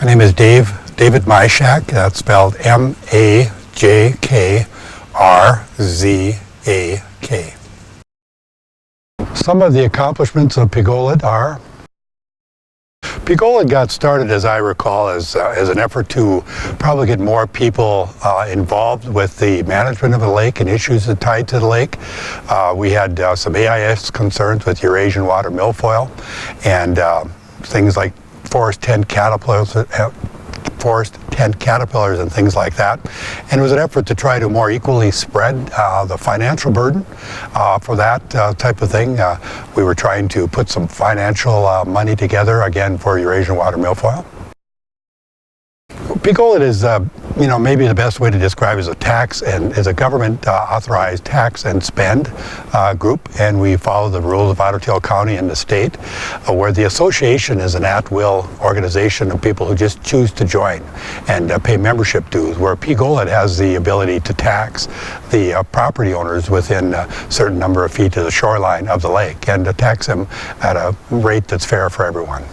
name is David Majczak. That's spelled M-A-J-K-R-Z-A-K. Some of the accomplishments of Pigolid are: Pigolid got started, as I recall, as an effort to probably get more people involved with the management of the lake and issues that tied to the lake. We had some AIS concerns with Eurasian water milfoil and things like forest tent caterpillars and things like that. And it was an effort to try to more equally spread the financial burden for that type of thing. We were trying to put some financial money together, again, for Eurasian water milfoil. Pigolid is, maybe the best way to describe it is a tax and is a government authorized tax and spend group, and we follow the rules of Otter Tail County and the state, where the association is an at-will organization of people who just choose to join and pay membership dues, where Pigolid has the ability to tax the property owners within a certain number of feet of the shoreline of the lake and to tax them at a rate that's fair for everyone.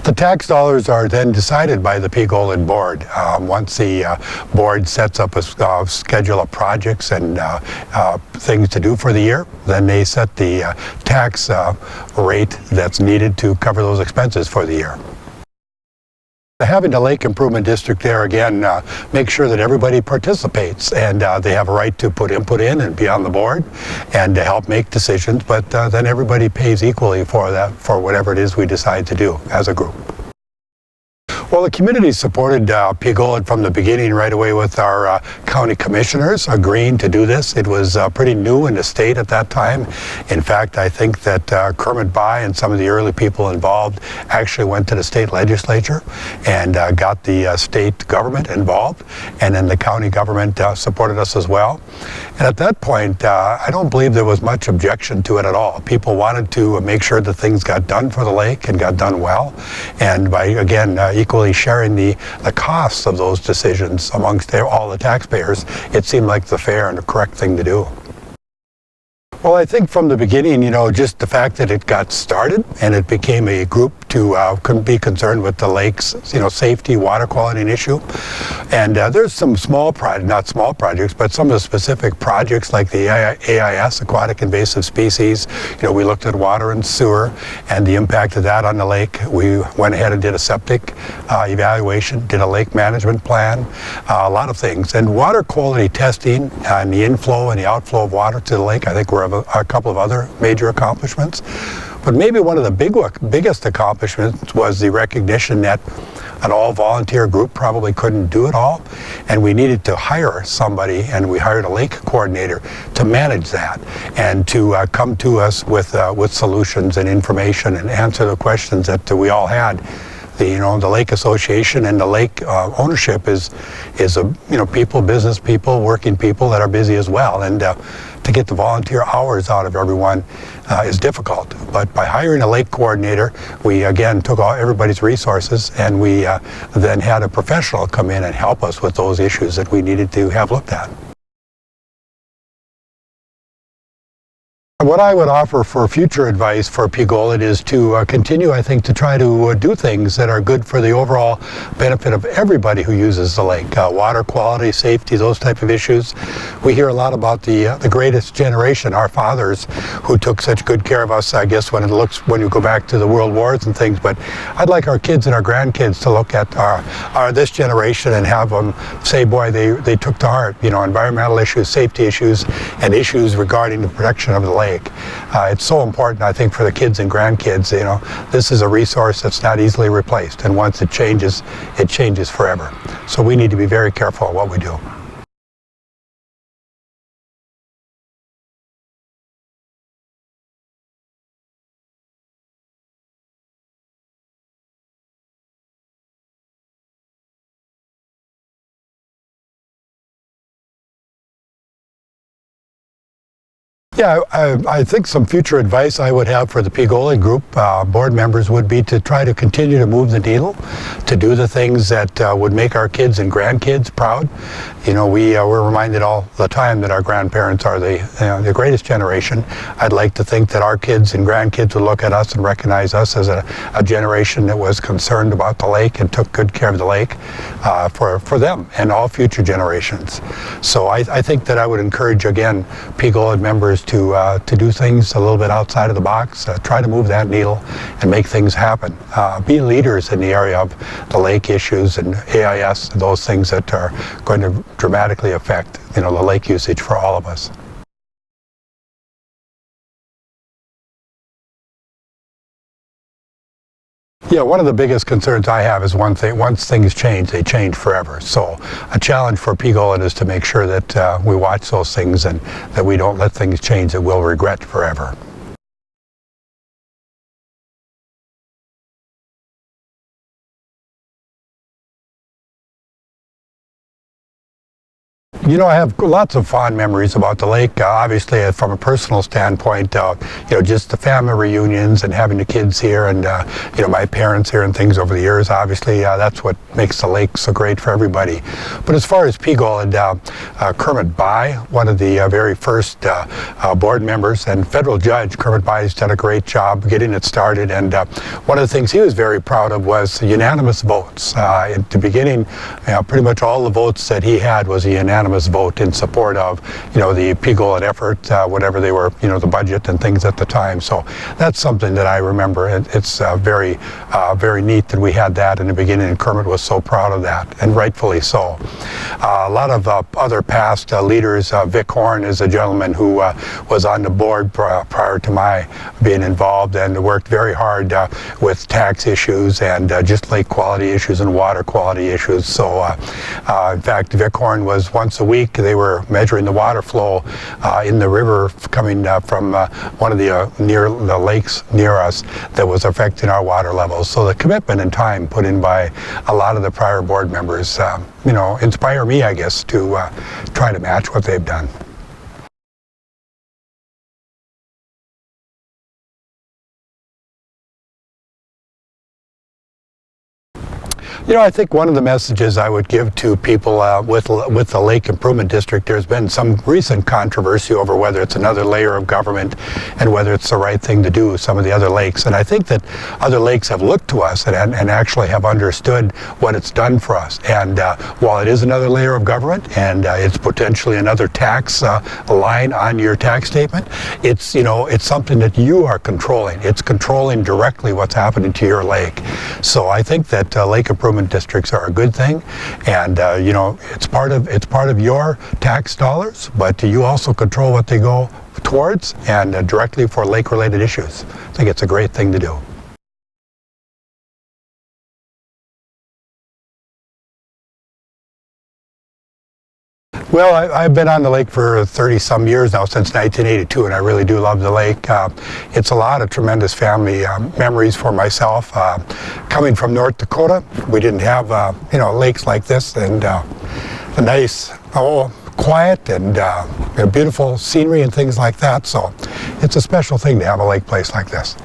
The tax dollars are then decided by the Pigolid board. Once the board sets up a schedule of projects and things to do for the year, then they set the tax rate that's needed to cover those expenses for the year. Having the Lake Improvement District there, again, make sure that everybody participates and they have a right to put input in and be on the board and to help make decisions, but then everybody pays equally for that, for whatever it is we decide to do as a group. Well, the community supported Pigolid from the beginning right away with our county commissioners agreeing to do this. It was pretty new in the state at that time. In fact, I think that Kermit Bai and some of the early people involved actually went to the state legislature and got the state government involved, and then the county government supported us as well. And at that point, I don't believe there was much objection to it at all. People wanted to make sure that things got done for the lake and got done well, and by, again, equally sharing the costs of those decisions amongst all the taxpayers, it seemed like the fair and the correct thing to do. Well, I think from the beginning, just the fact that it got started and it became a group to be concerned with the lake's, safety, water quality and issue. And there's some not small projects, but some of the specific projects like the AIS, Aquatic Invasive Species. We looked at water and sewer and the impact of that on the lake. We went ahead and did a septic evaluation, did a lake management plan, a lot of things. And water quality testing and the inflow and the outflow of water to the lake, I think were a couple of other major accomplishments. But maybe one of the biggest accomplishments was the recognition that an all-volunteer group probably couldn't do it all, and we needed to hire somebody, and we hired a lake coordinator to manage that and to come to us with solutions and information and answer the questions that we all had. The Lake Association and the lake ownership is people, business people, working people that are busy as well, and to get the volunteer hours out of everyone is difficult. But by hiring a lake coordinator, we again took everybody's resources, and we then had a professional come in and help us with those issues that we needed to have looked at. What I would offer for future advice for Pigolid is to continue, I think, to try to do things that are good for the overall benefit of everybody who uses the lake. Water quality, safety, those type of issues. We hear a lot about the greatest generation, our fathers, who took such good care of us, I guess, when you go back to the world wars and things. But I'd like our kids and our grandkids to look at this generation and have them say, boy, they took to heart, environmental issues, safety issues, and issues regarding the protection of the lake. It's so important, I think, for the kids and grandkids. This is a resource that's not easily replaced, and once it changes forever. So we need to be very careful what we do. Yeah, I think some future advice I would have for the Pigolid group board members would be to try to continue to move the needle, to do the things that would make our kids and grandkids proud. we're reminded all the time that our grandparents are the greatest generation. I'd like to think that our kids and grandkids would look at us and recognize us as a generation that was concerned about the lake and took good care of the lake for them and all future generations. So I think that I would encourage, again, P-GOLD members to do things a little bit outside of the box, try to move that needle and make things happen. Be leaders in the area of the lake issues and AIS, those things that are going to dramatically affect, the lake usage for all of us. Yeah, one of the biggest concerns I have is one thing: once things change, they change forever. So a challenge for P-GOLD is to make sure that we watch those things and that we don't let things change that we'll regret forever. I have lots of fond memories about the lake. Obviously, from a personal standpoint, just the family reunions and having the kids here and, my parents here and things over the years. Obviously, that's what makes the lake so great for everybody. But as far as P-GOLD, Kermit Bai, one of the very first board members and federal judge, Kermit Bai has done a great job getting it started. And one of the things he was very proud of was unanimous votes. At the beginning, pretty much all the votes that he had was a unanimous vote in support of, the P-GOLD effort, whatever they were, the budget and things at the time. So that's something that I remember. It's very, very neat that we had that in the beginning, and Kermit was so proud of that, and rightfully so. A lot of other past leaders, Vic Horn is a gentleman who was on the board prior to my being involved and worked very hard with tax issues and just lake quality issues and water quality issues. So in fact, Vic Horn was once a week, they were measuring the water flow in the river coming from one of the lakes near us that was affecting our water levels. So the commitment and time put in by a lot of the prior board members, inspire me, I guess, to try to match what they've done. I think one of the messages I would give to people with the Lake Improvement District, there's been some recent controversy over whether it's another layer of government and whether it's the right thing to do with some of the other lakes. And I think that other lakes have looked to us and actually have understood what it's done for us. And while it is another layer of government and it's potentially another tax line on your tax statement, it's something that you are controlling. It's controlling directly what's happening to your lake. So I think that lake improvement districts are a good thing, and it's part of your tax dollars, but you also control what they go towards and directly for lake-related issues. I think it's a great thing to do. Well, I've been on the lake for 30-some years now, since 1982, and I really do love the lake. It's a lot of tremendous family memories for myself. Coming from North Dakota, we didn't have, lakes like this, and a nice, quiet and beautiful scenery and things like that. So it's a special thing to have a lake place like this.